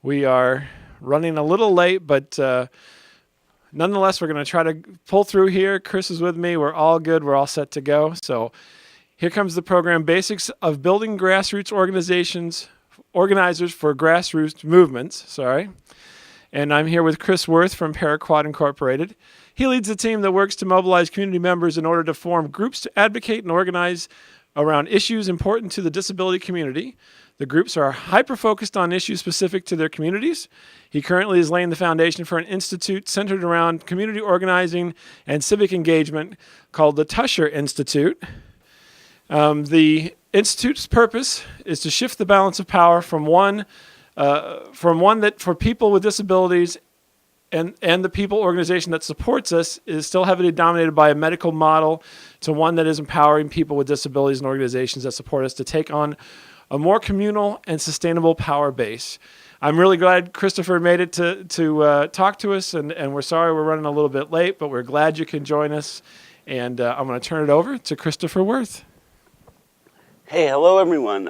We are running a little late, but nonetheless, we're going to try to pull through here. Chris is with me. We're all good. We're all set to go. So here comes the program, Basics of Building Grassroots Organizers for Grassroots Movements. And I'm here with Chris Worth from Paraquad Incorporated. He leads a team that works to mobilize community members in order to form groups to advocate and organize around issues important to the disability community. The groups are hyper-focused on issues specific to their communities. He currently is laying the foundation for an institute centered around community organizing and civic engagement called the Tusher Institute. The Institute's purpose is to shift the balance of power from one that for people with disabilities and the people organization that supports us is still heavily dominated by a medical model to one that is empowering people with disabilities and organizations that support us to take on a more communal and sustainable power base. I'm really glad Christopher made it to talk to us, and we're sorry we're running a little bit late, but we're glad you can join us. And I'm going to turn it over to Christopher Worth. Hey, hello everyone.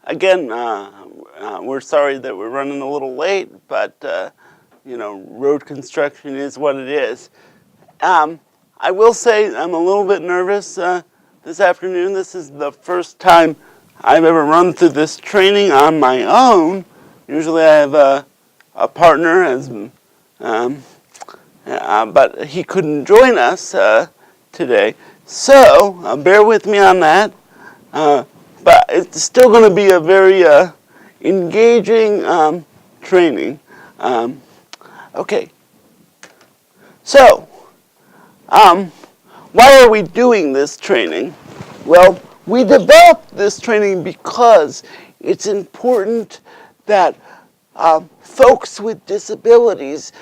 Again, we're sorry that we're running a little late, but road construction is what it is. I will say I'm a little bit nervous this afternoon. This is the first time I've ever run through this training on my own. Usually I have a partner, but he couldn't join us today. So bear with me on that. But it's still going to be a very engaging training. Okay. So, why are we doing this training? Well, we developed this training because it's important that folks with disabilities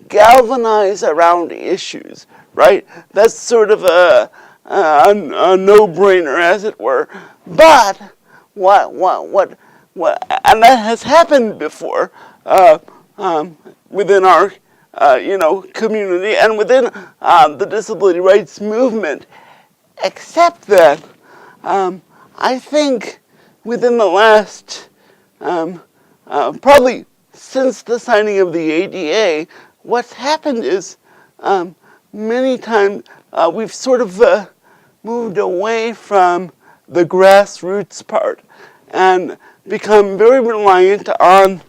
galvanize around issues, right? That's sort of a no-brainer, as it were. But what, and that has happened before within our community and within the disability rights movement, except that I think within the last, probably since the signing of the ADA, what's happened is many times we've sort of moved away from the grassroots part and become very reliant on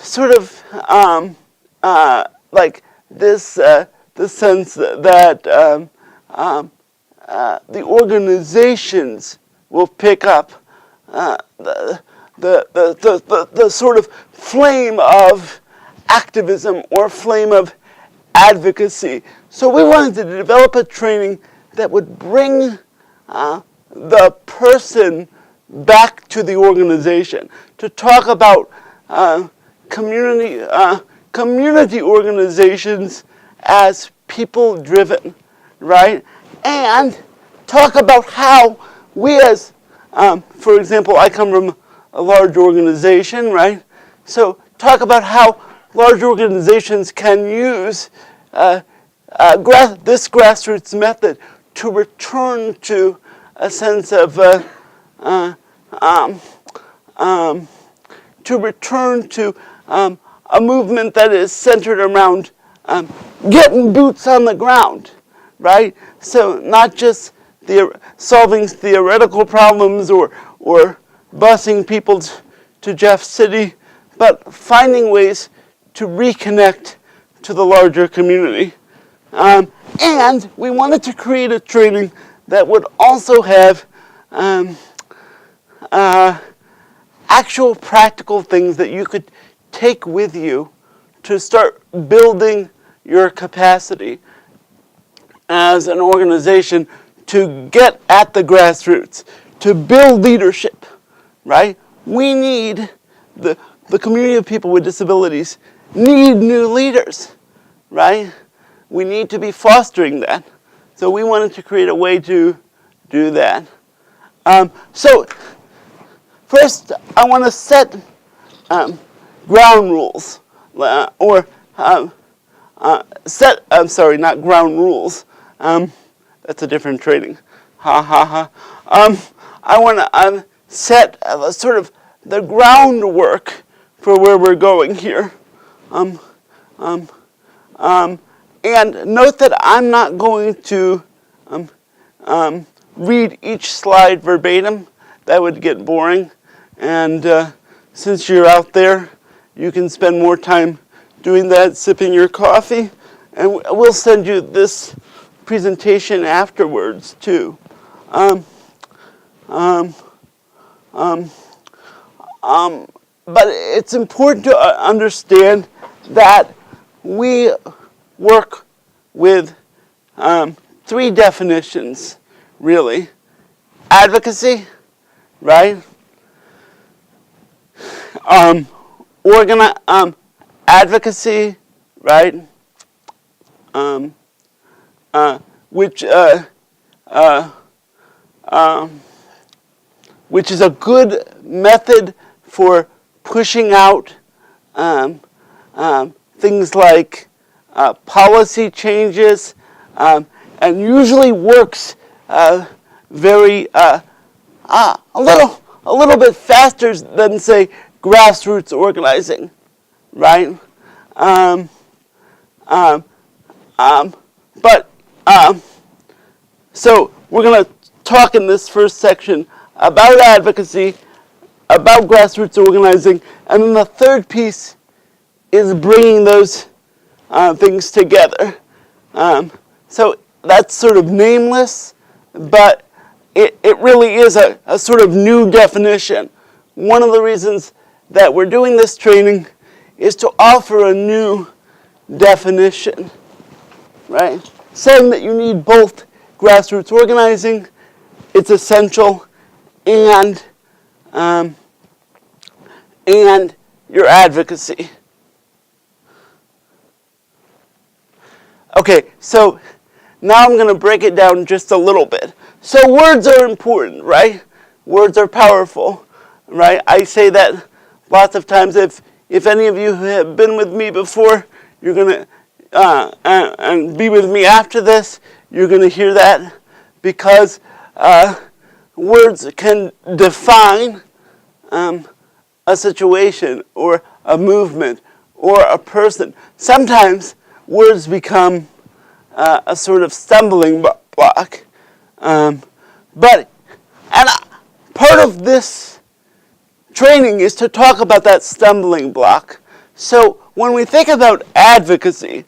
sort of like this the sense that the organizations will pick up the sort of flame of activism or flame of advocacy. So we wanted to develop a training that would bring the person back to the organization, to talk about community organizations as people-driven, right? And talk about how we as, for example, I come from a large organization, right? So talk about how large organizations can use this grassroots method to return to a sense of to return to a movement that is centered around getting boots on the ground, right? So not just solving theoretical problems or busing people to Jeff City, but finding ways to reconnect to the larger community. And we wanted to create a training that would also have actual practical things that you could take with you to start building your capacity as an organization to get at the grassroots, to build leadership, right? We need, the community of people with disabilities need new leaders, right? We need to be fostering that. So we wanted to create a way to do that. So first, I want to set ground rules, not ground rules. That's a different training. I want to set a sort of the groundwork for where we're going here. And note that I'm not going to read each slide verbatim. That would get boring. And since you're out there, you can spend more time doing that, sipping your coffee. And we'll send you this presentation afterwards, too. But it's important to understand that we work with 3 definitions, really. Advocacy, right? Advocacy, right? Which is a good method for pushing out things like policy changes, and usually works very a little bit faster than, say, grassroots organizing, right? So we're going to talk in this first section about advocacy, about grassroots organizing, and then the third piece is bringing those things together. So that's sort of nameless, but it really is a sort of new definition. One of the reasons that we're doing this training is to offer a new definition, right? Saying that you need both grassroots organizing, it's essential, and your advocacy. Okay, so now I'm going to break it down just a little bit. So words are important, right? Words are powerful, right? I say that lots of times. If any of you have been with me before, you're going to, and be with me after this, you're going to hear that, because words can define a situation or a movement or a person. Sometimes words become a sort of stumbling block. But part of this training is to talk about that stumbling block. So when we think about advocacy,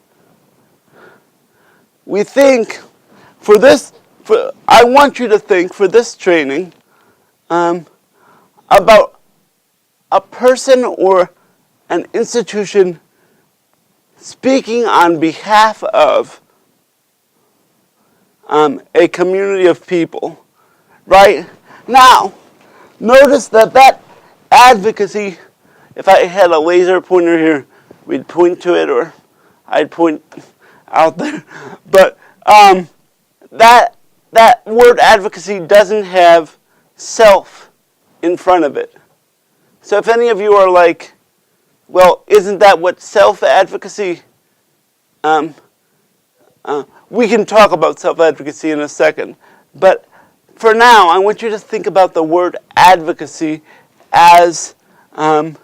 we think I want you to think for this training about a person or an institution speaking on behalf of a community of people, right? Now, notice that advocacy, if I had a laser pointer here, we'd point to it, or I'd point out there. But that word advocacy doesn't have self in front of it. So if any of you are like, well, isn't that what self-advocacy? We can talk about self-advocacy in a second. But for now, I want you to think about the word advocacy as a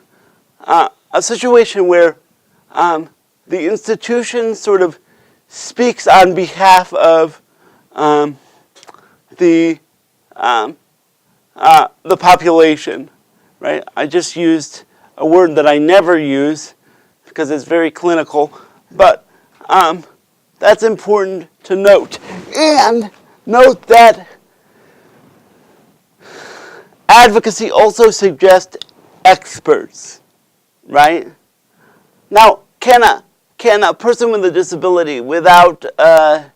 situation where the institution sort of speaks on behalf of the population, right? I just used a word that I never use because it's very clinical, but that's important to note. And note that advocacy also suggests experts, right? Now, can a person with a disability without a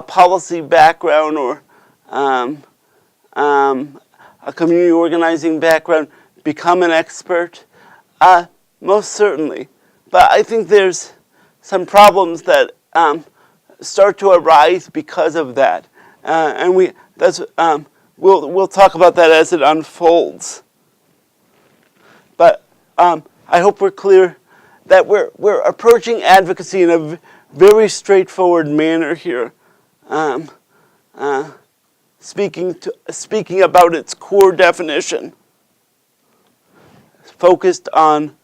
policy background or a community organizing background become an expert? Most certainly. But I think there's some problems that start to arise because of that. And we'll talk about that as it unfolds. But I hope we're clear that we're approaching advocacy in a very straightforward manner here, speaking about its core definition. focused on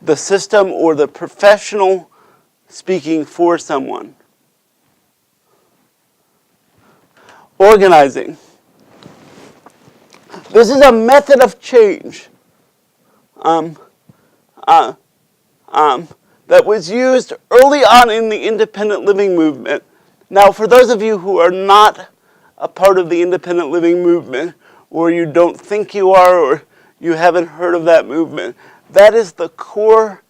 the system or the professional speaking for someone. Organizing. This is a method of change that was used early on in the independent living movement. Now, for those of you who are not a part of the independent living movement, or you don't think you are, or you haven't heard of that movement, that is the core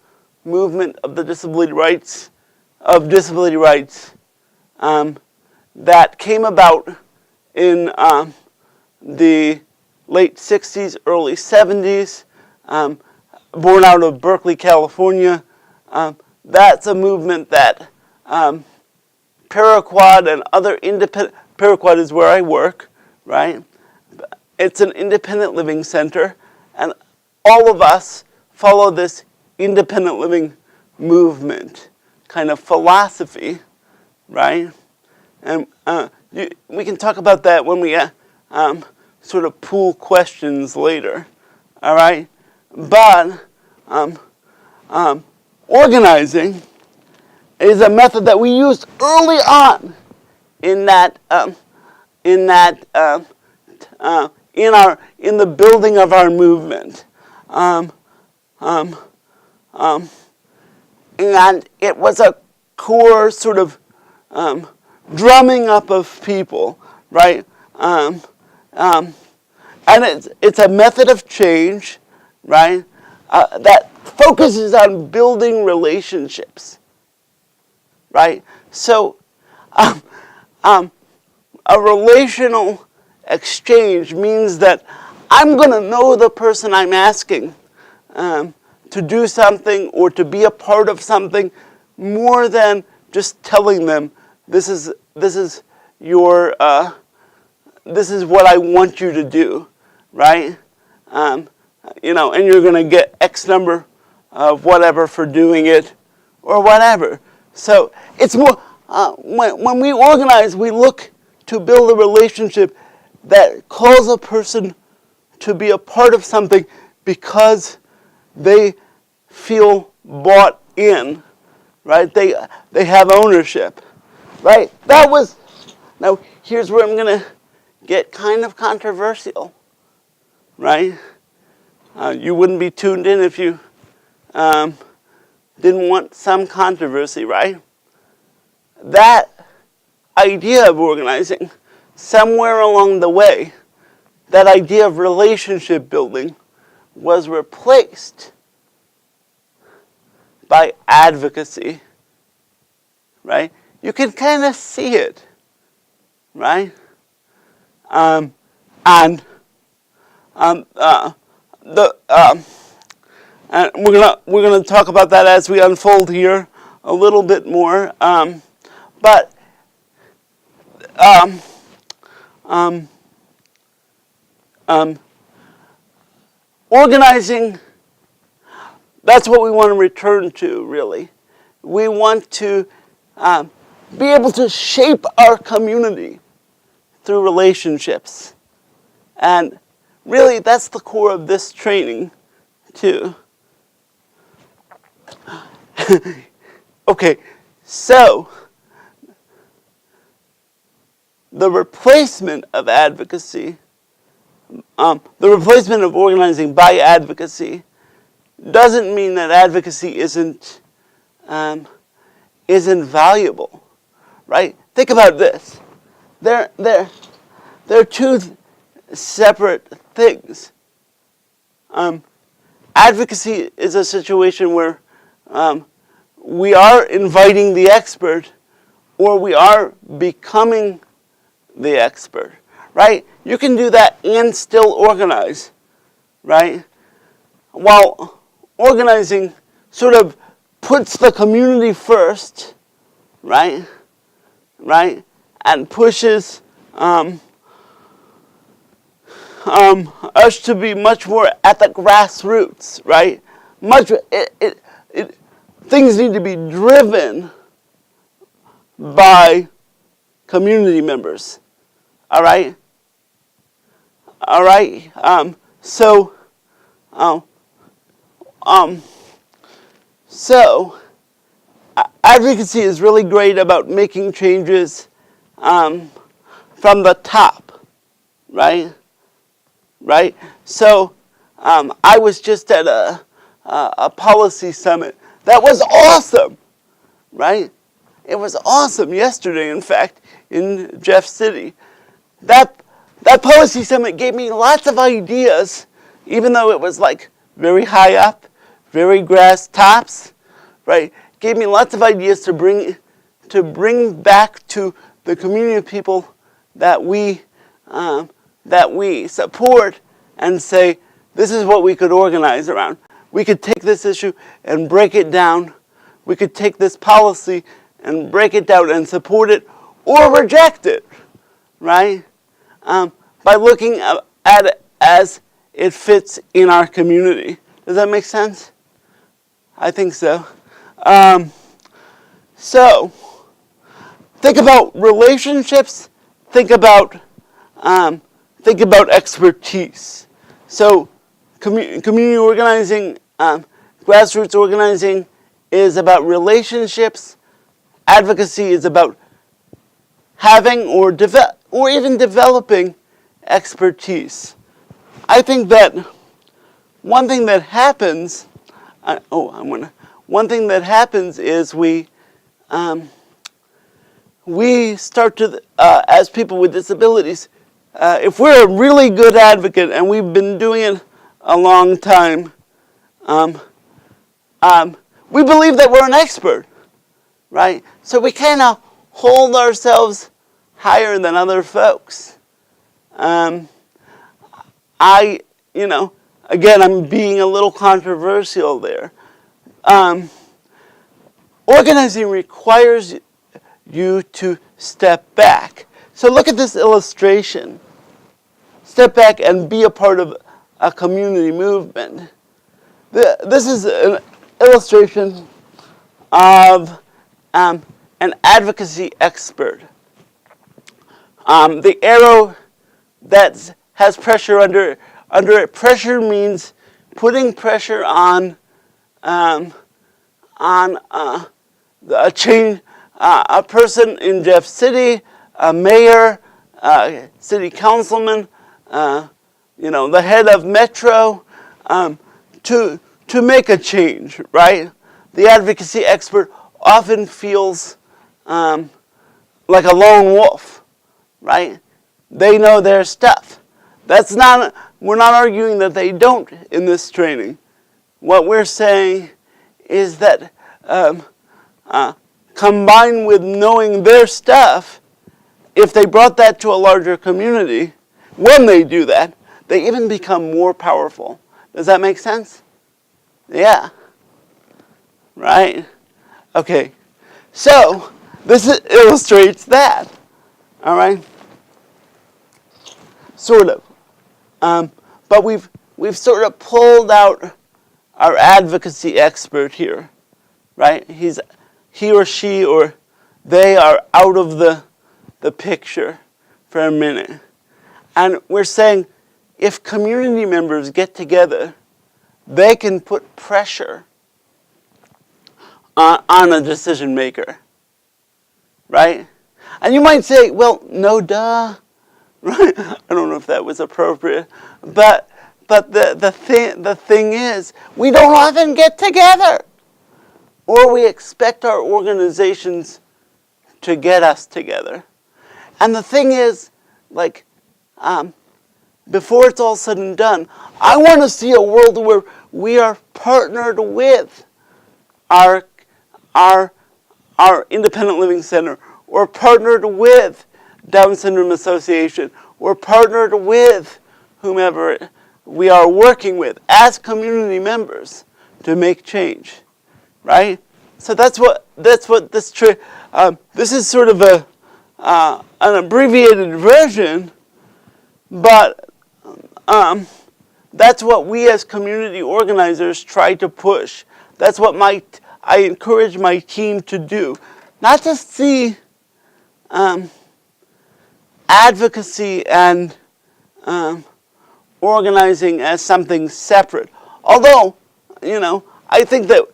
movement of the disability rights, that came about in the late 60s, early 70s, born out of Berkeley, California. That's a movement that Paraquad and other independent, Paraquad is where I work, right? It's an independent living center, and all of us follow this independent living movement kind of philosophy, right? And we can talk about that when we sort of pool questions later, all right? But organizing is a method that we used early on in the building of our movement, and it was a core sort of drumming up of people, right? And it's a method of change, right? That focuses on building relationships, right? So, a relational exchange means that I'm going to know the person I'm asking to do something or to be a part of something more than just telling them this is what I want you to do, right? And you're going to get X number of whatever for doing it or whatever. So it's more, when we organize, we look to build a relationship that calls a person to be a part of something because they feel bought in, right? They have ownership, right? Now here's where I'm going to get kind of controversial, right? You wouldn't be tuned in if you didn't want some controversy, right? That idea of organizing, somewhere along the way, that idea of relationship building was replaced by advocacy, right? You can kind of see it, right? And we're gonna talk about that as we unfold here a little bit more. But organizing, that's what we want to return to, really. We want to be able to shape our community through relationships. And really, that's the core of this training, too. Okay, so the replacement of advocacy, the replacement of organizing by advocacy, doesn't mean that advocacy isn't valuable, right? Think about this. They're two separate things. Advocacy is a situation where we are inviting the expert, or we are becoming the expert, right? You can do that and still organize, right? While organizing sort of puts the community first, right? And pushes us to be much more at the grassroots, right? Things need to be driven by community members, all right? Advocacy is really great about making changes from the top, right? Right? So I was just at a policy summit. That was awesome, right? It was awesome yesterday, in fact, in Jeff City. That policy summit gave me lots of ideas, even though it was like very high up, very grass tops, right? Gave me lots of ideas to bring back to the community of people that we support and say, this is what we could organize around. We could take this issue and break it down. We could take this policy and break it down and support it or reject it, right? By looking at it as it fits in our community. Does that make sense? I think so. So, think about relationships. Think about expertise. So, community organizing, grassroots organizing is about relationships. Advocacy is about having or even developing expertise. I think that one thing that happens. One thing that happens is we start to, as people with disabilities, if we're a really good advocate and we've been doing it a long time, we believe that we're an expert, right? So we kind of hold ourselves higher than other folks. Again, I'm being a little controversial there. Organizing requires you to step back. So look at this illustration. Step back and be a part of a community movement. This is an illustration of an advocacy expert. The arrow that has pressure under it. Pressure means putting pressure on a change, a person in Jeff City, a mayor, city councilman, the head of Metro, to make a change, right? The advocacy expert often feels like a lone wolf, right? They know their stuff. We're not arguing that they don't in this training. What we're saying is that combined with knowing their stuff, if they brought that to a larger community, when they do that, they even become more powerful. Does that make sense? Yeah. Right? Okay. So, this illustrates that. All right? Sort of. But we've sort of pulled out our advocacy expert here, right? He or she or they are out of the picture for a minute. And we're saying if community members get together, they can put pressure on a decision maker, right? And you might say, well, no duh, right? I don't know if that was appropriate, but the thing is, we don't often get together, or we expect our organizations to get us together. And the thing is, before it's all said and done, I want to see a world where we are partnered with our Independent Living Center, or partnered with Down Syndrome Association, or partnered with whomever we are working with as community members to make change, right? So that's what this this is sort of an abbreviated version, but that's what we as community organizers try to push. That's what I encourage my team to do. Not to see advocacy and organizing as something separate. Although, I think that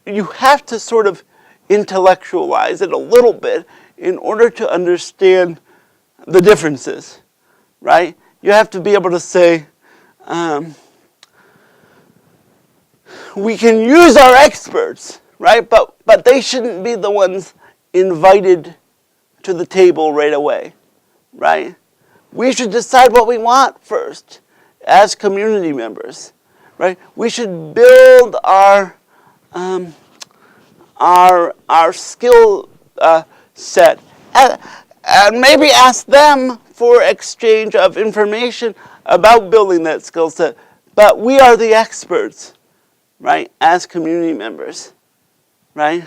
you have to sort of intellectualize it a little bit in order to understand the differences, right? You have to be able to say, we can use our experts, right? But they shouldn't be the ones invited to the table right away, right? We should decide what we want first as community members, right? We should build our skill set and maybe ask them for exchange of information about building that skill set. But we are the experts, right, as community members, right?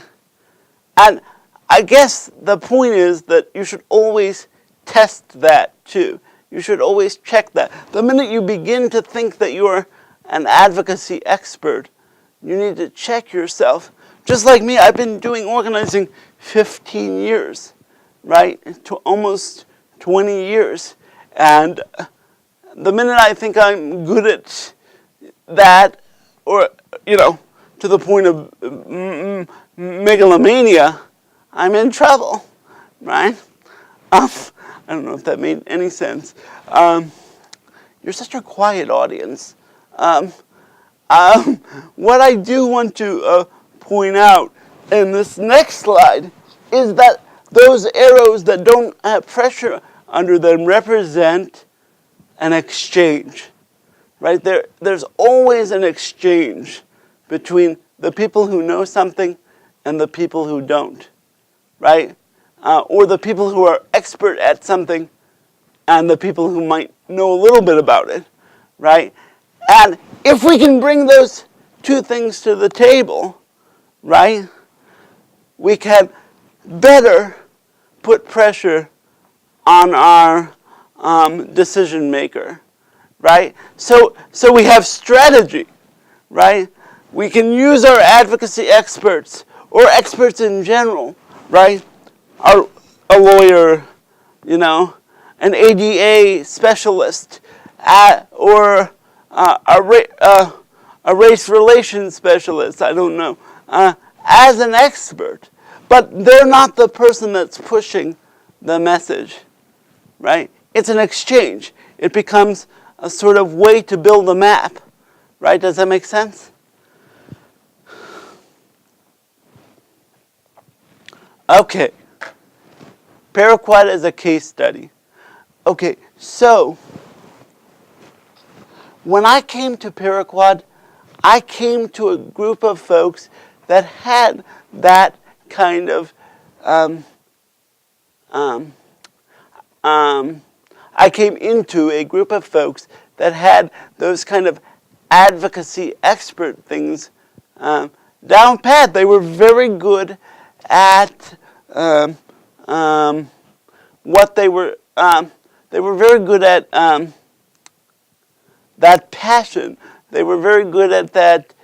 And I guess the point is that you should always test that too. You should always check that. The minute you begin to think that you're an advocacy expert, you need to check yourself. Just like me, I've been doing organizing 15 years, right? To almost 20 years. And the minute I think I'm good at that, or, to the point of megalomania, I'm in trouble, right? I don't know if that made any sense. You're such a quiet audience. What I do want to point out in this next slide is that those arrows that don't have pressure under them represent an exchange, right? There's always an exchange between the people who know something and the people who don't, right? Or the people who are expert at something and the people who might know a little bit about it, right? And if we can bring those two things to the table, right, we can better put pressure on our decision maker, right? So we have strategy, right? We can use our advocacy experts or experts in general, right? A lawyer, an ADA specialist, or a race relations specialist, I don't know, as an expert. But they're not the person that's pushing the message, right? It's an exchange. It becomes a sort of way to build a map, right? Does that make sense? Okay. Paraquad is a case study. Okay, so when I came to Paraquad, I came to a group of folks that had that kind of I came into a group of folks that had those kind of advocacy expert things down pat. They were very good at what they were very good at that passion. They were very good at that,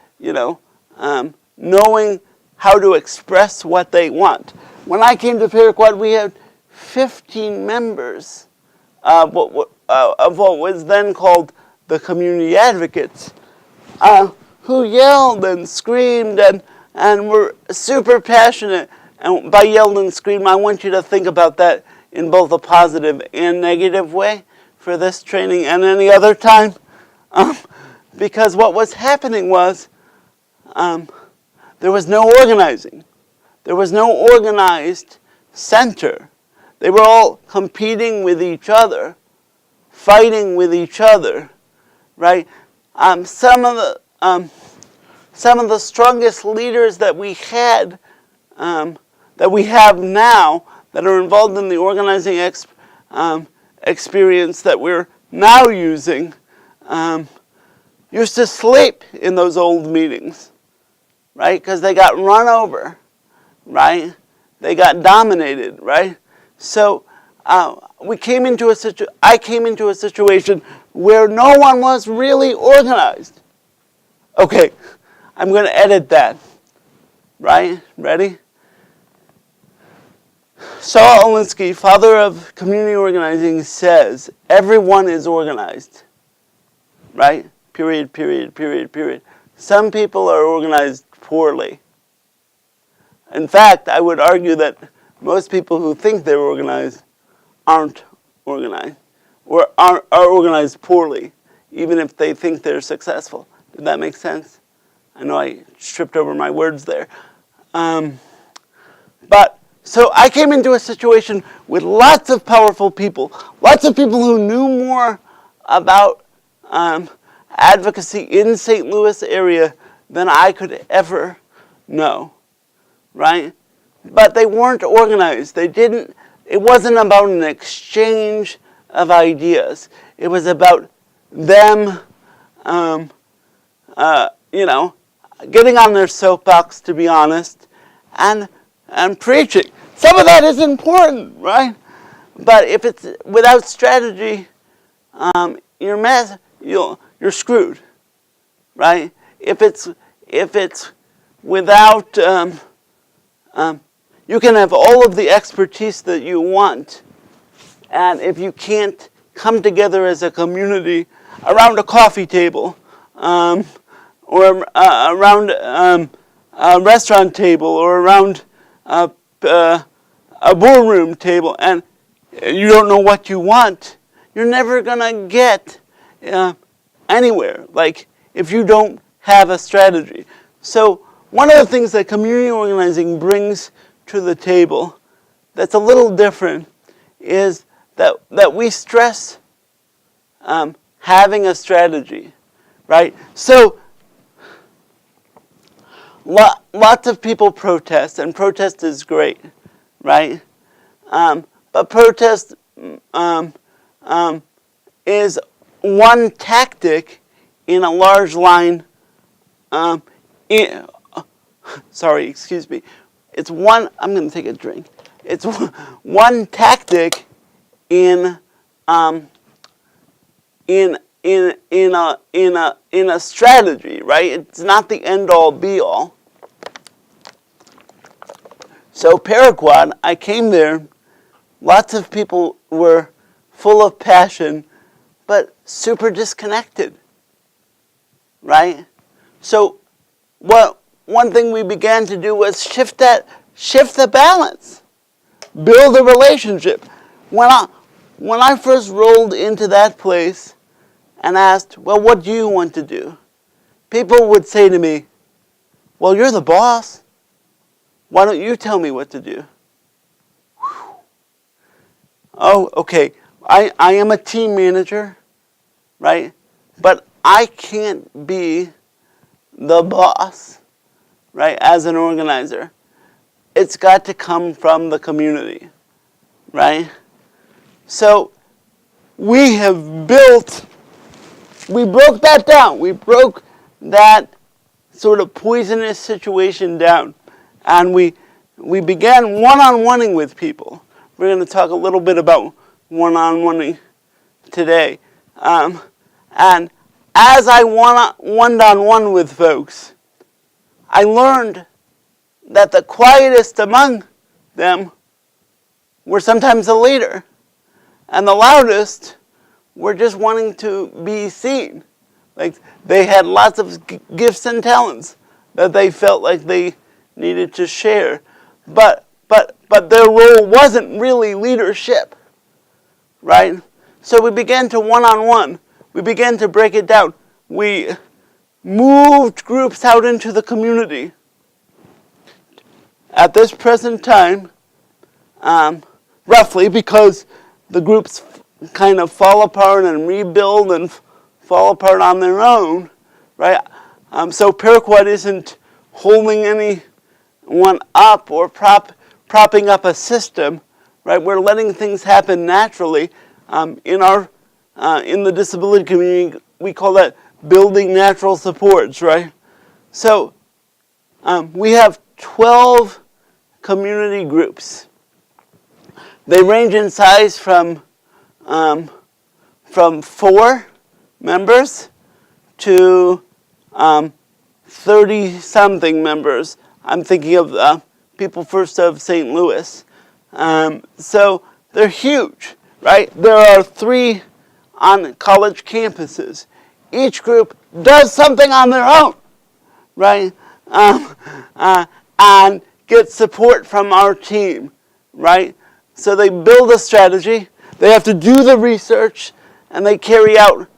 knowing how to express what they want. When I came to Paraquad, we had 15 members of what was then called the community advocates, who yelled and screamed and were super passionate. And by yelled and screamed, I want you to think about that in both a positive and negative way for this training and any other time. Because what was happening was there was no organizing. There was no organized center. They were all competing with each other, fighting with each other, right? Some of the strongest leaders that we had, that we have now, that are involved in the organizing experience that we're now using, used to sleep in those old meetings, right? Because they got run over, right? They got dominated, right? So I came into a situation where no one was really organized. Okay, I'm going to edit that, right? Ready? Saul Alinsky, father of community organizing, says, everyone is organized. right? Period, period, period, period. Some people are organized poorly. In fact, I would argue that most people who think they're organized aren't organized, or are organized poorly, even if they think they're successful. Did that make sense? I know I tripped over my words there. But so I came into a situation with lots of powerful people who knew more about advocacy in St. Louis area than I could ever know, right? But they weren't organized. It wasn't about an exchange of ideas. It was about them, getting on their soapbox, to be honest, and preaching. Some of that is important, right? But if it's without strategy, you're screwed, right? If it's without, you can have all of the expertise that you want, and if you can't come together as a community around a coffee table, or around a restaurant table, or around a boardroom table, and you don't know what you want, you're never gonna get anywhere, like if you don't have a strategy. So one of the things that community organizing brings to the table that's a little different is that we stress having a strategy, right? So lots of people protest, and protest is great, right? But protest is one tactic in a large line. It's one. I'm going to take a drink. It's one tactic in a strategy, right? It's not the end all be all. So Paraquad, I came there. Lots of people were full of passion, but super disconnected, right? So one thing we began to do was shift the balance, build a relationship. When I first rolled into that place and asked, well, what do you want to do? People would say to me, well, you're the boss. Why don't you tell me what to do? Whew. Oh, okay. I am a team manager, right? But I can't be the boss, right, as an organizer. It's got to come from the community, right? So we broke that down. We broke that sort of poisonous situation down. And we began one-on-oneing with people. We're going to talk a little bit about one-on-oneing today. And as I one-on-one with folks, I learned that the quietest among them were sometimes the leader, and the loudest were just wanting to be seen. Like they had lots of gifts and talents that they felt like they needed to share, but their role wasn't really leadership, right? So we began to one-on-one. We began to break it down. We moved groups out into the community. At this present time, roughly, because the groups kind of fall apart and rebuild and fall apart on their own, right? So Paraquad isn't holding anyone up or propping up a system, right? We're letting things happen naturally. In the disability community, we call that building natural supports, right? So we have 12 community groups. They range in size from 4 members to 30-something members. I'm thinking of People First of St. Louis. So they're huge, right? There are 3 on college campuses. each group does something on their own, right? And get support from our team, right? So they build a strategy, they have to do the research, and they carry out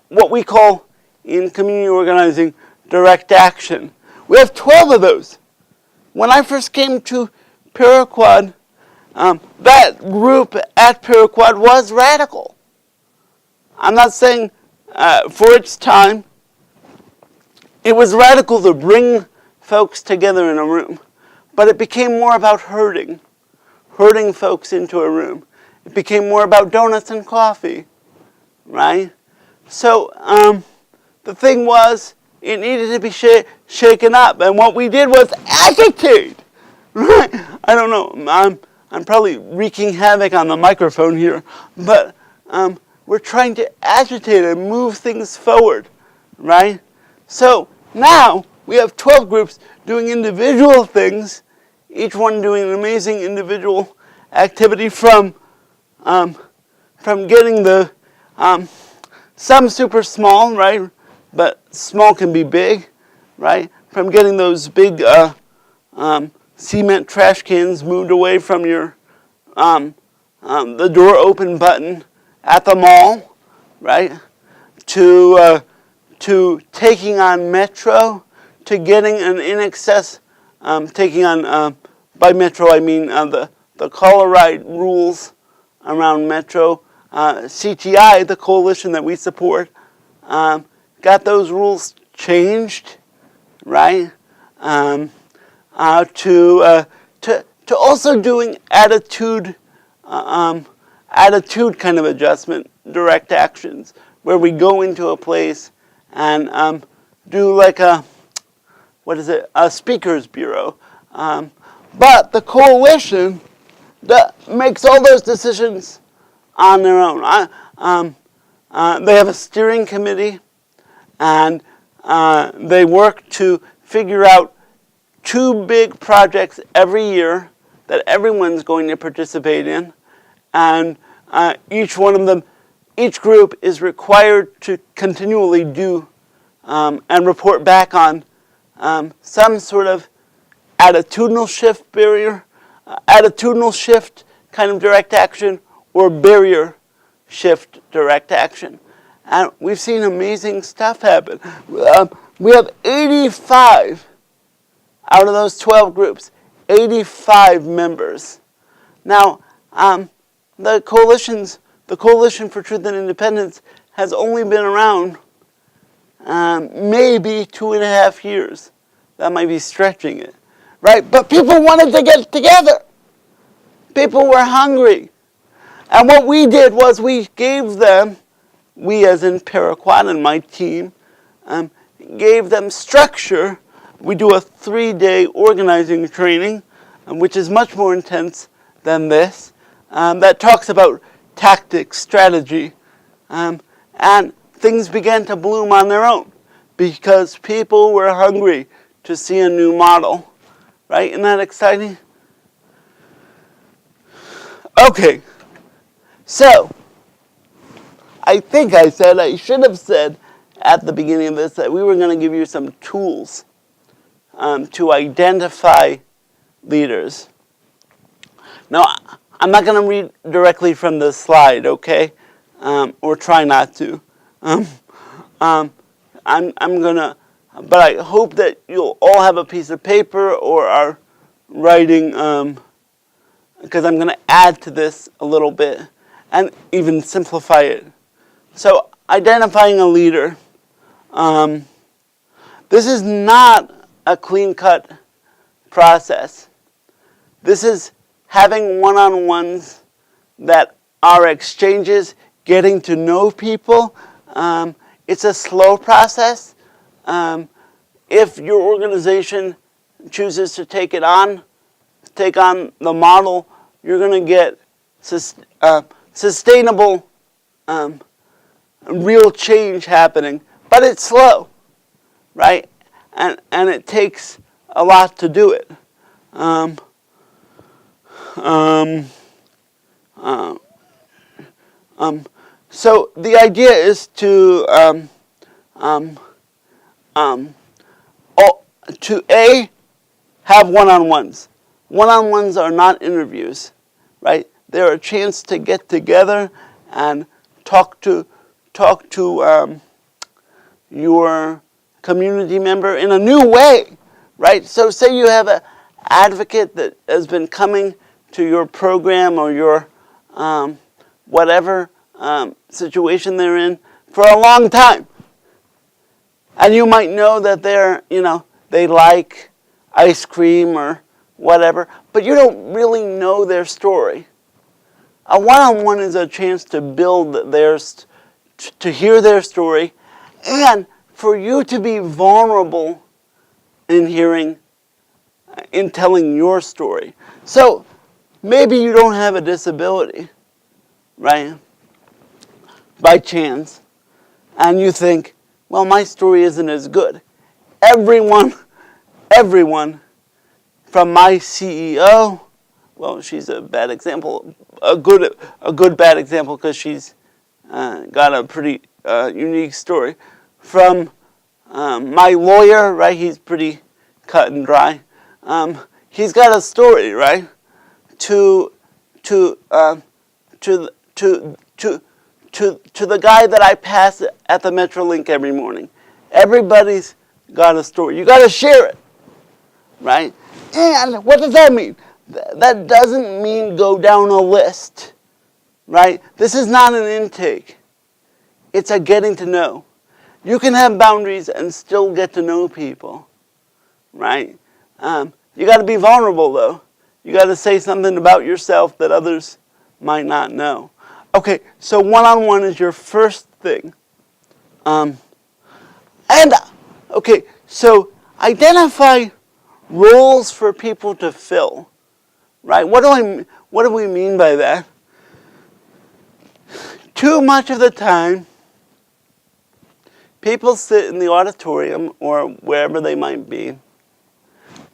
what we call in community organizing direct action. We have 12 of those. When I first came to Paraquad, that group at Paraquad was radical. I'm not saying for its time, it was radical to bring folks together in a room, but it became more about herding folks into a room. It became more about donuts and coffee, right? So the thing was, it needed to be shaken up, and what we did was agitate, right? I don't know, I'm probably wreaking havoc on the microphone here, but we're trying to agitate and move things forward, right? So now we have 12 groups doing individual things, each one doing an amazing individual activity from getting the, some super small, right? But small can be big, right? From getting those big cement trash cans moved away from your the door open button at the mall, right? To taking on Metro, to getting an in excess, taking on, by Metro I mean the caller ride rules around Metro. CTI, the coalition that we support, got those rules changed, right? To also doing attitude kind of adjustment, direct actions, where we go into a place and do like a speakers bureau. But the coalition that makes all those decisions on their own. They have a steering committee, and they work to figure out 2 big projects every year that everyone's going to participate in, and each one of them, each group is required to continually do and report back on some sort of attitudinal shift barrier, attitudinal shift kind of direct action, or barrier shift direct action. And we've seen amazing stuff happen. We have 85 out of those 12 groups, 85 members. Now, the Coalition for Truth and Independence has only been around maybe 2.5 years. That might be stretching it, right? But people wanted to get together. People were hungry. And what we did was we gave them, we as in Paraquad and my team, gave them structure. We do a 3-day organizing training, which is much more intense than this, that talks about tactics, strategy, and things began to bloom on their own because people were hungry to see a new model, right? Isn't that exciting? Okay, so I think I should have said at the beginning of this that we were going to give you some tools to identify leaders. Now, I'm not going to read directly from the slide, okay? Or try not to. I'm going to, but I hope that you'll all have a piece of paper or are writing, because I'm going to add to this a little bit and even simplify it. So, identifying a leader. This is not a clean-cut process. This is having one-on-ones that are exchanges, getting to know people. It's a slow process. If your organization chooses to take on the model, you're going to get sustainable, real change happening. But it's slow, right? And it takes a lot to do it. So the idea is to to have one-on-ones. One-on-ones are not interviews, right? They're a chance to get together and talk to your community member in a new way, right? So say you have an advocate that has been coming to your program or your whatever situation they're in for a long time. And you might know that they like ice cream or whatever, but you don't really know their story. A one-on-one is a chance to build to hear their story, and for you to be vulnerable in telling your story. So maybe you don't have a disability, right? By chance, and you think, well, my story isn't as good. Everyone, from my CEO, well, she's a bad example, a good bad example because she's got a pretty unique story. From my lawyer, right? He's pretty cut and dry. He's got a story, right? To the guy that I pass at the Metrolink every morning. Everybody's got a story. You got to share it, right? And what does that mean? That doesn't mean go down a list, right? This is not an intake. It's a getting to know. You can have boundaries and still get to know people, right? You got to be vulnerable, though. You got to say something about yourself that others might not know. Okay, so one-on-one is your first thing. Okay, so identify roles for people to fill, right? What do we mean by that? Too much of the time, people sit in the auditorium or wherever they might be,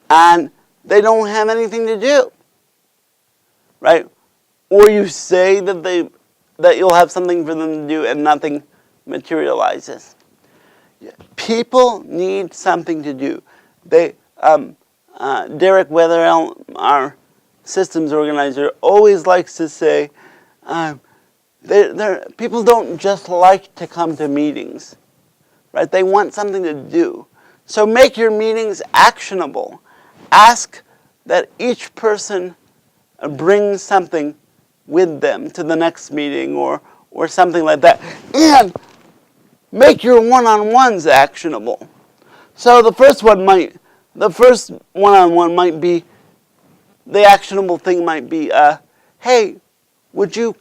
and they don't have anything to do, right? Or you say that you'll have something for them to do and nothing materializes. People need something to do. Derek Weatherell, our systems organizer, always likes to say, people don't just like to come to meetings, right? They want something to do. So make your meetings actionable. Ask that each person brings something with them to the next meeting or something like that. And make your one-on-ones actionable. So the first one-on-one might be, the actionable thing might be, hey, would you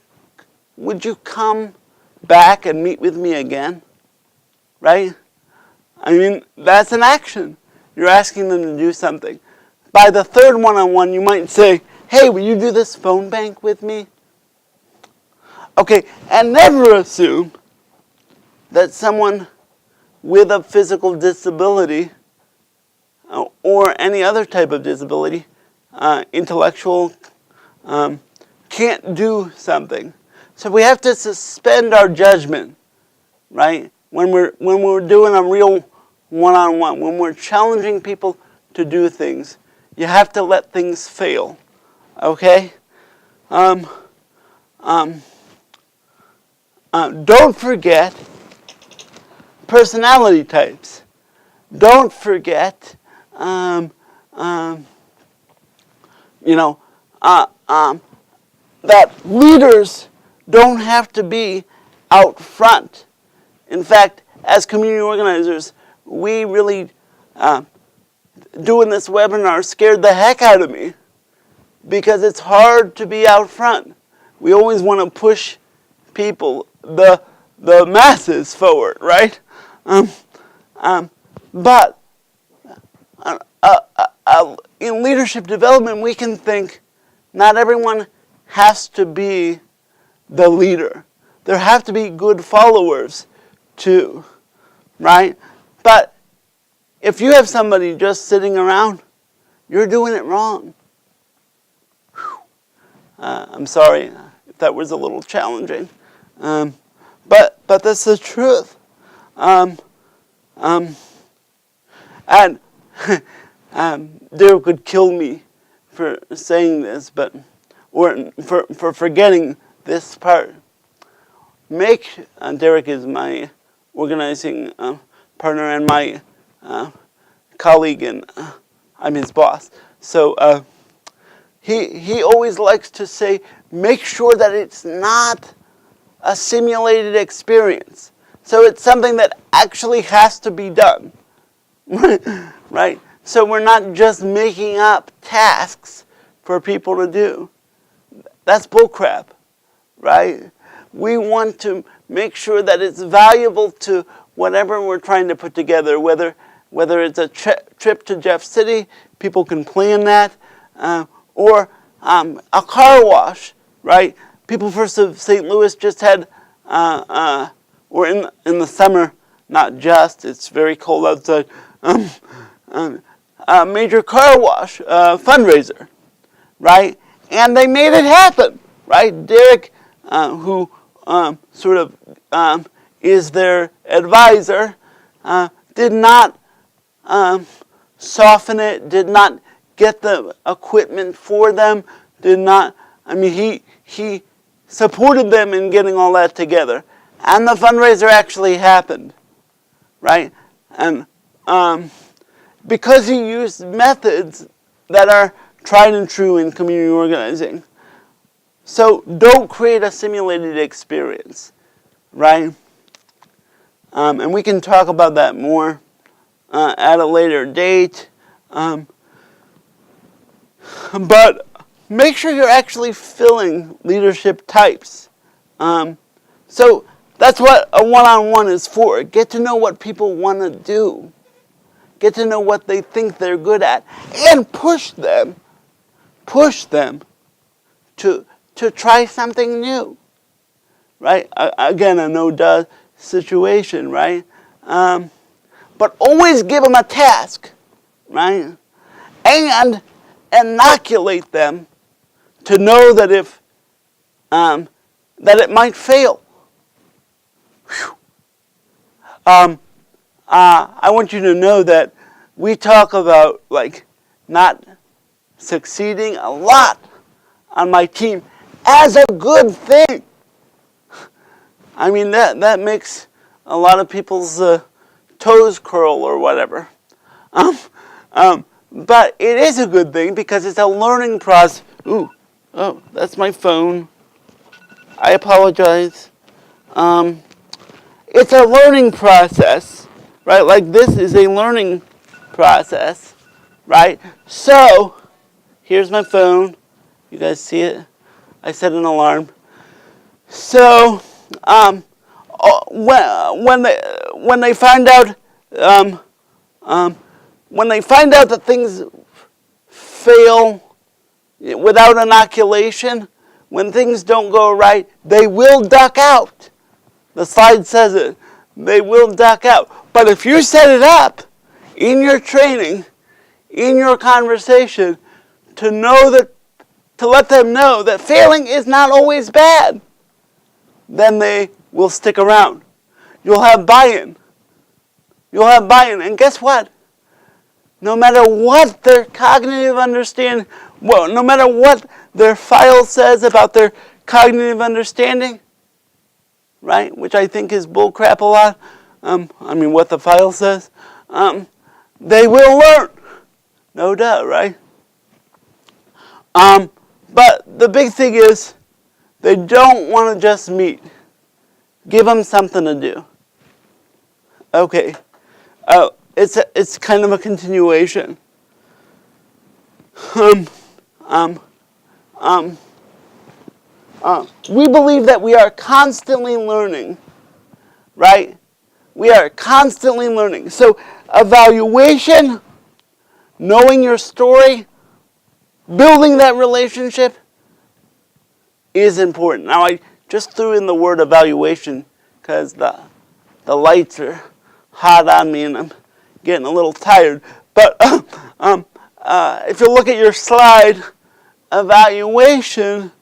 come back and meet with me again? Right? I mean, that's an action. You're asking them to do something. By the third one-on-one, you might say, hey, will you do this phone bank with me? Okay, and never assume that someone with a physical disability or any other type of disability, intellectual, can't do something. So we have to suspend our judgment, right? When we're doing a real one-on-one, when we're challenging people to do things, you have to let things fail, okay? Don't forget personality types. Don't forget, that leaders don't have to be out front. In fact, as community organizers, we really, doing this webinar scared the heck out of me because it's hard to be out front. We always want to push people, the masses forward, right? But in leadership development, we can think not everyone has to be the leader. There have to be good followers too, right? But if you have somebody just sitting around, you're doing it wrong. I'm sorry if that was a little challenging, but that's the truth. And Derek would kill me for saying this, or for forgetting this part. Derek is my organizing partner and my colleague, and I'm his boss. So he always likes to say, make sure that it's not a simulated experience. So it's something that actually has to be done, right? So we're not just making up tasks for people to do. That's bullcrap, right? We want to make sure that it's valuable to whatever we're trying to put together, whether it's a trip to Jeff City, people can plan that, or a car wash, right? People for St. Louis just had, or in the summer, not just, it's very cold outside, a major car wash fundraiser, right? And they made it happen, right? Derek, who sort of is their advisor, did not soften it, did not get the equipment for them, he supported them in getting all that together. And the fundraiser actually happened, right? And because he used methods that are tried and true in community organizing. So don't create a simulated experience, right? And we can talk about that more at a later date. But make sure you're actually filling leadership types. So that's what a one-on-one is for. Get to know what people want to do. Get to know what they think they're good at. And push them to try something new. Right? Again, a no-duh situation, right? But always give them a task, right? And inoculate them to know that if that it might fail. I want you to know that we talk about not succeeding a lot on my team as a good thing. I mean that makes a lot of people's toes curl or whatever. But it is a good thing because it's a learning process. Oh, that's my phone. I apologize. It's a learning process, right? Like this is a learning process, right? So, here's my phone. You guys see it? I set an alarm. So, when they find out that things fail without inoculation, when things don't go right, they will duck out. The slide says it. They will duck out. But if you set it up in your training, in your conversation, to let them know that failing is not always bad, then they will stick around. You'll have buy-in. And guess what? No matter what their cognitive understanding, no matter what their file says about their cognitive understanding, right, which I think is bullcrap a lot, what the file says, they will learn. No doubt, right? But the big thing is, they don't want to just meet. Give them something to do. Okay. It's kind of a continuation. We believe that we are constantly learning, right? We are constantly learning. So evaluation, knowing your story, building that relationship is important. Now I just threw in the word evaluation because the lights are hot on me and I'm getting a little tired. But if you look at your slide, evaluation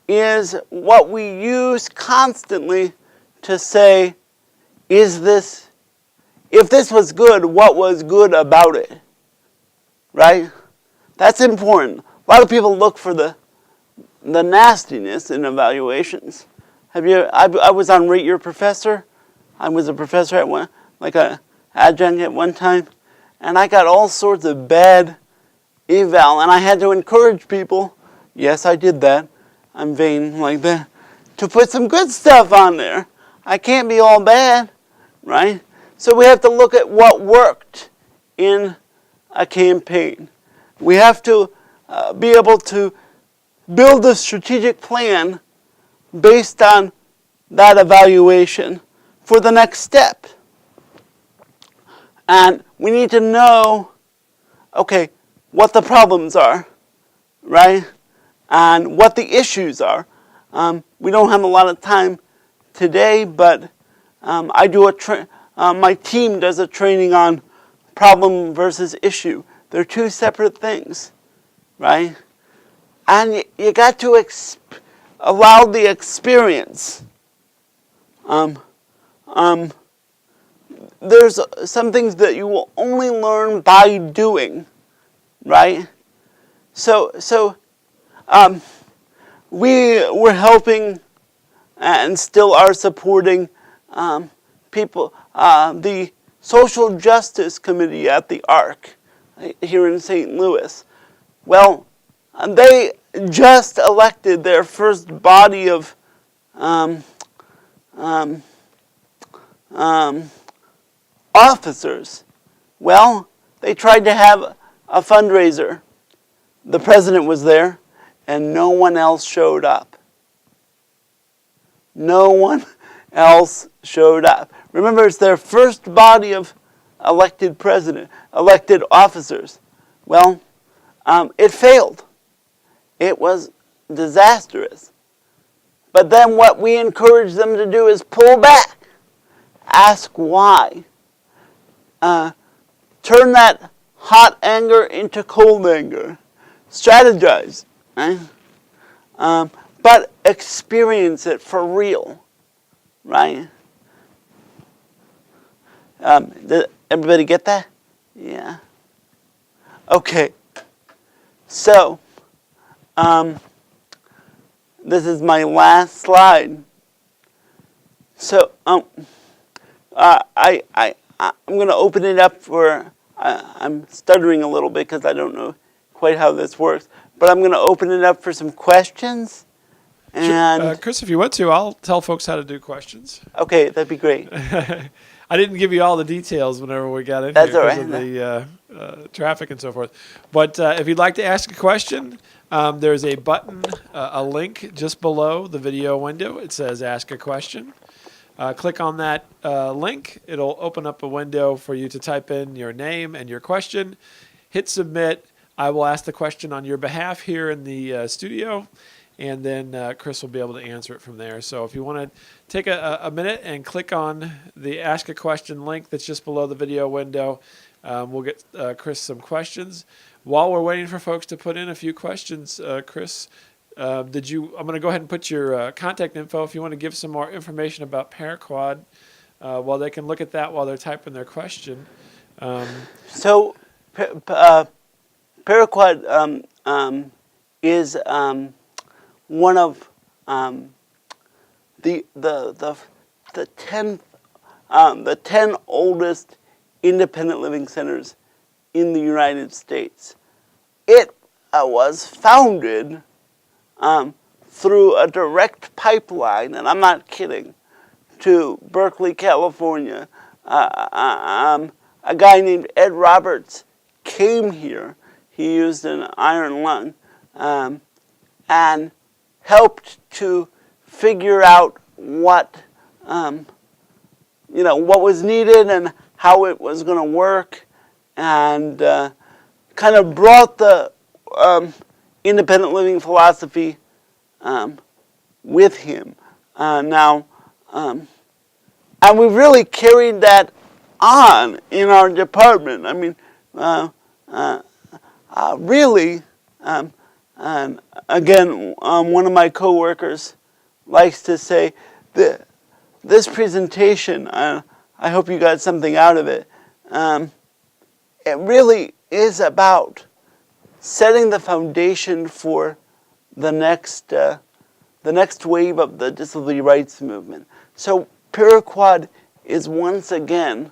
is what we use constantly to say, if this was good, what was good about it? Right? That's important. A lot of people look for the nastiness in evaluations. I was on Rate Your Professor. I was a professor at one, like a adjunct at one time, and I got all sorts of bad eval, and I had to encourage people, yes, I did that, I'm vain like that, to put some good stuff on there. I can't be all bad, right? So we have to look at what worked in a campaign. We have to be able to build a strategic plan based on that evaluation for the next step. And we need to know, okay, what the problems are, right? And what the issues are. We don't have a lot of time today, but I do my team does a training on problem versus issue. They're two separate things, right? And you got to allow the experience. There's some things that you will only learn by doing, right? So we're helping and still are supporting people, the Social Justice Committee at the ARC here in St. Louis. Well, they just elected their first body of officers. Well, they tried to have a fundraiser. The president was there, and no one else showed up. No one else showed up. Remember, it's their first body of elected officers. Well, it failed. It was disastrous. But then what we encourage them to do is pull back. Ask why. Turn that hot anger into cold anger. Strategize. Right? But experience it for real. Right? Did everybody get that? Yeah. Okay. So, this is my last slide. So, I'm going to open it up for, I'm stuttering a little bit because I don't know quite how this works, but I'm going to open it up for some questions. And Chris, if you want to, I'll tell folks how to do questions. Okay, that'd be great. I didn't give you all the details whenever we got in That's here all because right. of the traffic and so forth. But if you'd like to ask a question, there's a button, a link just below the video window. It says Ask a Question. Click on that link. It'll open up a window for you to type in your name and your question. Hit Submit. I will ask the question on your behalf here in the studio, and then Chris will be able to answer it from there. So if you want to take a minute and click on the Ask a Question link that's just below the video window, we'll get Chris some questions. While we're waiting for folks to put in a few questions, Chris, I'm going to go ahead and put your contact info if you want to give some more information about Paraquad while they can look at that while they're typing their question. So, Paraquad is one of the 10 oldest independent living centers in the United States. It was founded through a direct pipeline, and I'm not kidding, to Berkeley, California. A guy named Ed Roberts came here. He used an iron lung and helped to figure out what was needed and how it was going to work, and kind of brought the independent living philosophy with him. And we've really carried that on in our department. I mean, really, and again, one of my coworkers likes to say that this presentation I hope you got something out of it. It really is about setting the foundation for the next wave of the disability rights movement. So Paraquad is once again,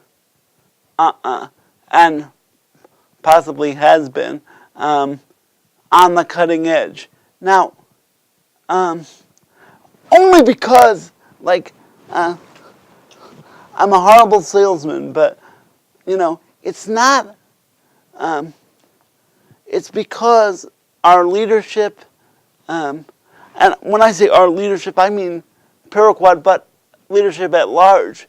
and possibly has been, on the cutting edge. Now, only because, like, I'm a horrible salesman, but, it's not, it's because our leadership, and when I say our leadership, I mean Paraquad, but leadership at large,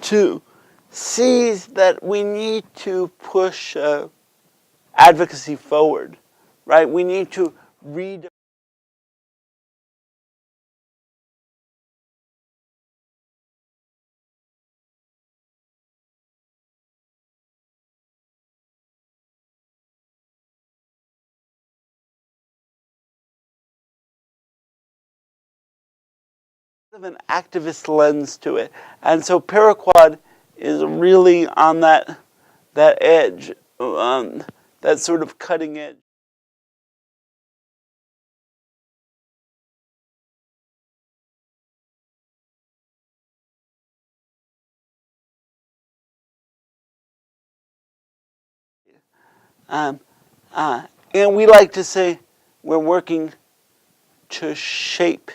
too, sees that we need to push advocacy forward, right? We need to read of an activist lens to it. And so Paraquad is really on that edge, that sort of cutting edge. And we like to say we're working to shape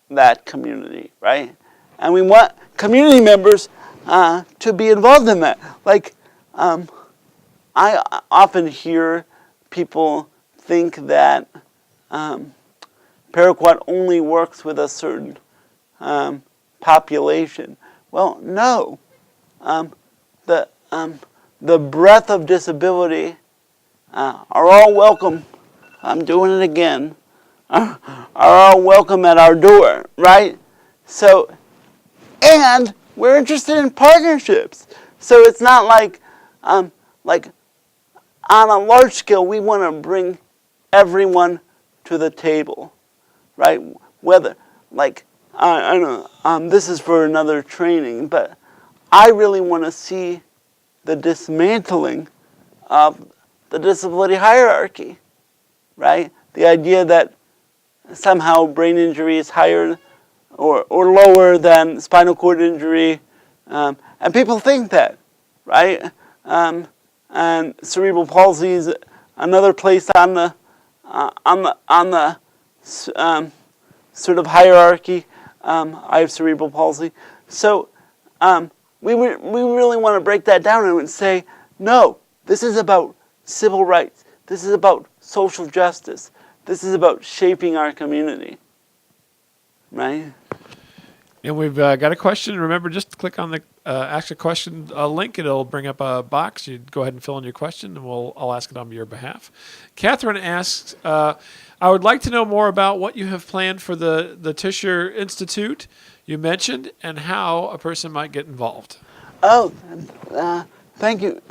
that community, right? And we want community members to be involved in that. Like, I often hear people think that Paraquad only works with a certain population. Well, no. The breadth of disability are all welcome. I'm doing it again. Are all welcome at our door, right? So, and we're interested in partnerships. So it's not like on a large scale, we want to bring everyone to the table, right? Whether, like, I don't know, this is for another training, but I really want to see the dismantling of the disability hierarchy, right? The idea that somehow brain injury is higher or lower than spinal cord injury, and people think that, right? And cerebral palsy is another place on the sort of hierarchy. I have cerebral palsy, so we really want to break that down and say, no, this is about civil rights. This is about social justice. This is about shaping our community, right? And we've got a question. Remember, just click on the Ask a Question link. It'll bring up a box. You go ahead and fill in your question, and I'll ask it on your behalf. Catherine asks, I would like to know more about what you have planned for the Tischer Institute you mentioned and how a person might get involved. Oh, thank you,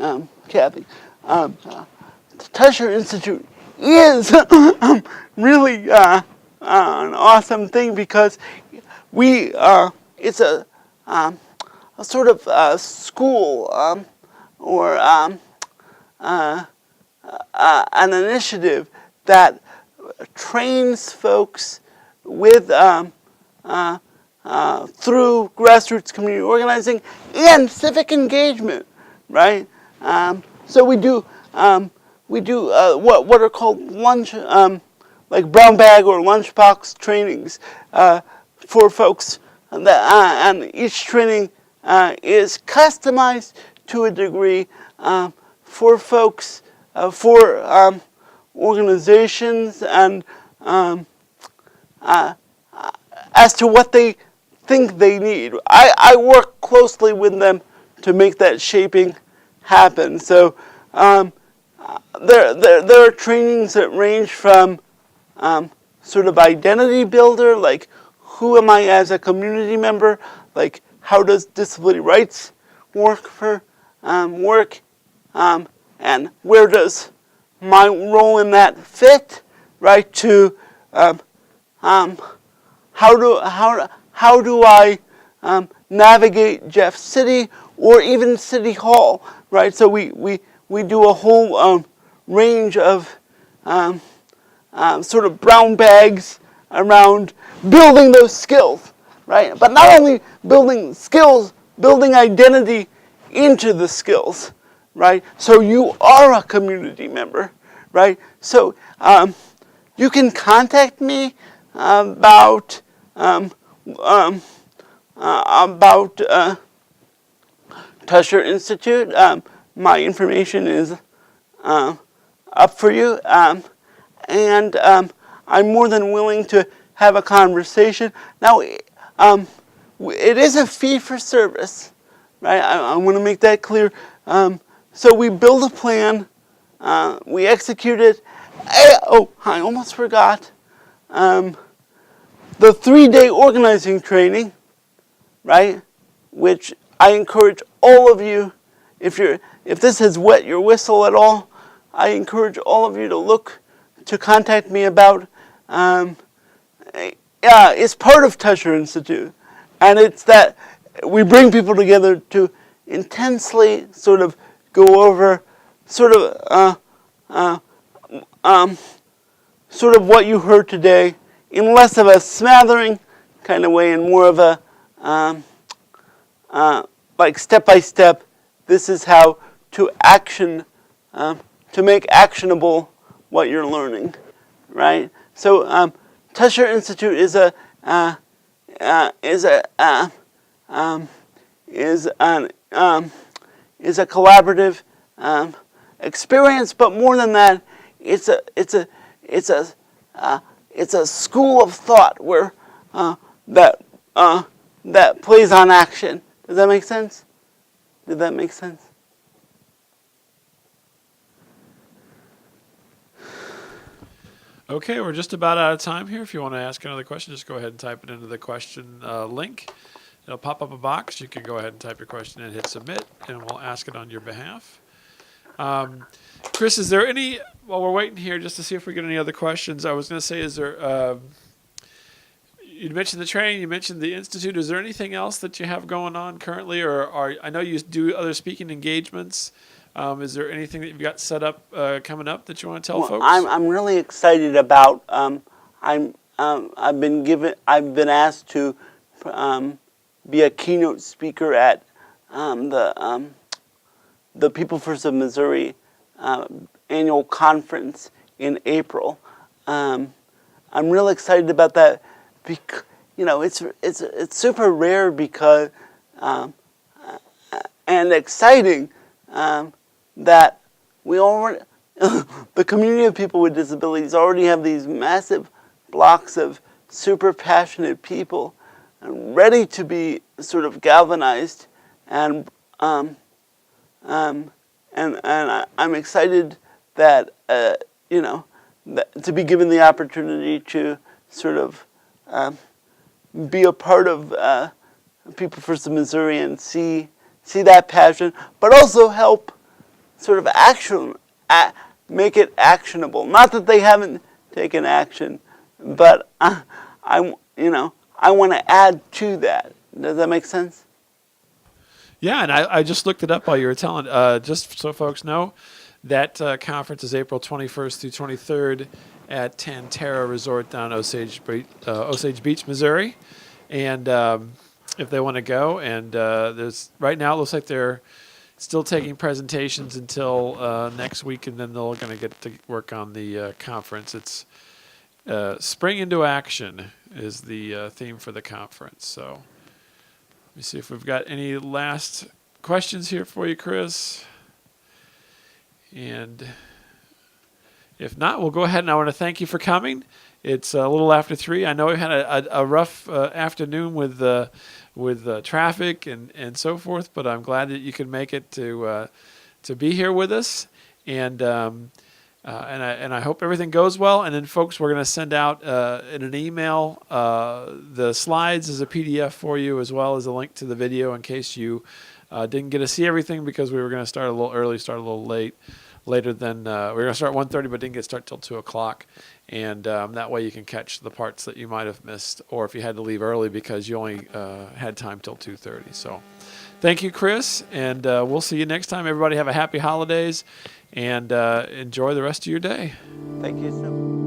Kathy. The Tischer Institute is really an awesome thing because it's a sort of school or an initiative that trains folks with through grassroots community organizing and civic engagement, right? So we do what are called lunch, like brown bag or lunchbox trainings for folks, and each training is customized to a degree for folks, for organizations, and as to what they think they need. I work closely with them to make that shaping happen. So there are trainings that range from sort of identity builder, like who am I as a community member, like how does disability rights work, and where does my role in that fit, right? To how do I navigate Jeff City or even City Hall, right? So we do a whole range of sort of brown bags around building those skills, right? But not only building skills, building identity into the skills, right? So you are a community member, right? So you can contact me about Tusher Institute. My information is up for you, and I'm more than willing to have a conversation. Now, it is a fee for service, right? I want to make that clear. So we build a plan, we execute it. I almost forgot. The 3-day organizing training, right? Which I encourage all of you, if this has wet your whistle at all, I encourage all of you to contact me about. It's part of Tusher Institute, and it's that we bring people together to intensely sort of go over sort of what you heard today in less of a smattering kind of way and more of a like step by step. This is how to to make actionable what you're learning, right? So Tusher Institute is a collaborative experience, but more than that, it's a school of thought where that plays on action. Does that make sense? Did that make sense? Okay, we're just about out of time here. If you want to ask another question, just go ahead and type it into the question link. It'll pop up a box. You can go ahead and type your question and hit submit, and we'll ask it on your behalf. Chris, is there any, while we're waiting here just to see if we get any other questions, I was going to say, is there, you mentioned the training, you mentioned the Institute. Is there anything else that you have going on currently, or I know you do other speaking engagements. Is there anything that you've got set up coming up that you want to tell folks? I'm really excited about. I've been asked to be a keynote speaker at the People First of Missouri annual conference in April. I'm real excited about that because it's super rare because and exciting. That we already, the community of people with disabilities already have these massive blocks of super passionate people ready to be sort of galvanized, and I'm excited that to be given the opportunity to sort of be a part of People First of Missouri and see that passion, but also help sort of make it actionable. Not that they haven't taken action, but I want to add to that. Does that make sense? Yeah, and I just looked it up while you were telling. Just so folks know, that conference is April 21st through 23rd at Tantera Resort down Osage Beach, Missouri, and if they want to go, and there's right now it looks like they're still taking presentations until next week, and then they're going to get to work on the conference. It's Spring into Action is the theme for the conference. So let me see if we've got any last questions here for you, Chris. And if not, we'll go ahead, and I want to thank you for coming. It's a little after 3. I know we had a rough afternoon with traffic and so forth, but I'm glad that you could make it to be here with us, and I hope everything goes well. And then, folks, we're going to send out in an email the slides as a PDF for you, as well as a link to the video in case you didn't get to see everything because we were going to start a little early, start a little late. later than we were going to start at 1:30, but didn't get started till 2 o'clock. And that way you can catch the parts that you might have missed, or if you had to leave early because you only had time till 2:30. So thank you, Chris, and we'll see you next time. Everybody have a happy holidays, and enjoy the rest of your day. Thank you so much.